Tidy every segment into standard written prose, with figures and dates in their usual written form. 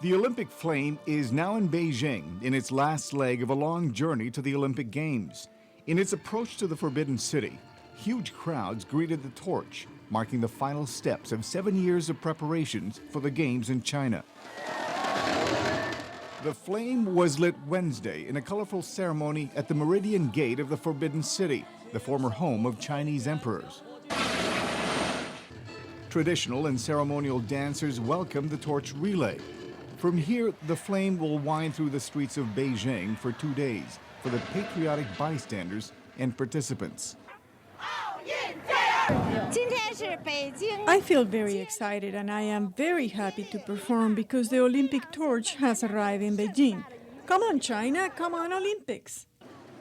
The Olympic flame is now in Beijing in its last leg of a long journey to the Olympic Games. In its approach to the Forbidden City, huge crowds greeted the torch, marking the final steps of 7 years of preparations for the Games in China. The flame was lit Wednesday in a colorful ceremony at the Meridian Gate of the Forbidden City, the former home of Chinese emperors. Traditional and ceremonial dancers welcomed the torch relay. From here, the flame will wind through the streets of Beijing for 2 days for the patriotic bystanders and participants. I feel very excited and I am very happy to perform because the Olympic torch has arrived in Beijing. Come on, China, come on, Olympics.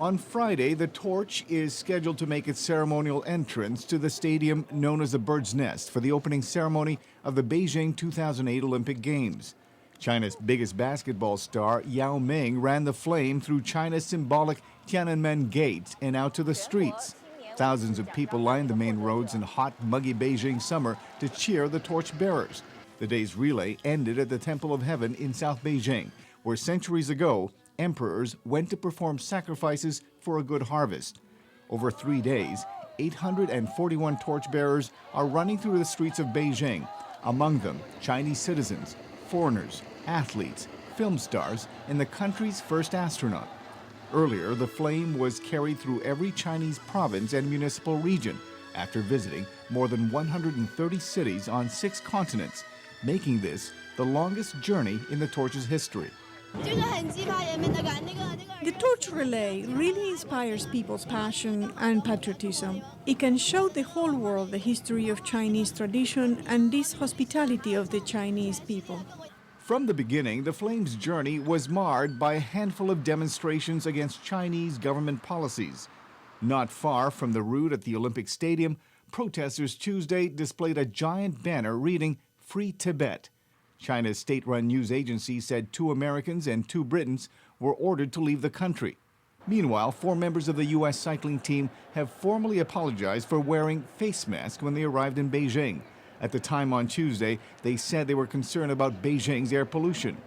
On Friday, the torch is scheduled to make its ceremonial entrance to the stadium known as the Bird's Nest for the opening ceremony of the Beijing 2008 Olympic Games. China's biggest basketball star, Yao Ming, ran the flame through China's symbolic Tiananmen Gate and out to the streets. Thousands of people lined the main roads in hot, muggy Beijing summer to cheer the torch bearers. The day's relay ended at the Temple of Heaven in South Beijing, where centuries ago, emperors went to perform sacrifices for a good harvest. Over 3 days, 841 torchbearers are running through the streets of Beijing, among them Chinese citizens, foreigners, athletes, film stars, and the country's first astronaut. Earlier, the flame was carried through every Chinese province and municipal region after visiting more than 130 cities on 6 continents, making this the longest journey in the torch's history. The torch relay really inspires people's passion and patriotism. It can show the whole world the history of Chinese tradition and this hospitality of the Chinese people. From the beginning, the flame's journey was marred by a handful of demonstrations against Chinese government policies. Not far from the route at the Olympic Stadium, protesters Tuesday displayed a giant banner reading "Free Tibet." China's state-run news agency said 2 Americans and 2 Britons were ordered to leave the country. Meanwhile, 4 members of the U.S. cycling team have formally apologized for wearing face masks when they arrived in Beijing. At the time on Tuesday, they said they were concerned about Beijing's air pollution.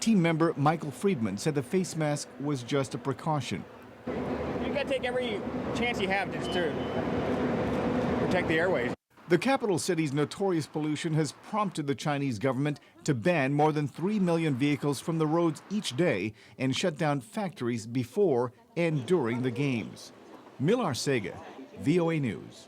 Team member Michael Friedman said the face mask was just a precaution. You got to take every chance you have just to protect the airways. The capital city's notorious pollution has prompted the Chinese government to ban more than 3 million vehicles from the roads each day and shut down factories before and during the Games. Arcega, VOA News.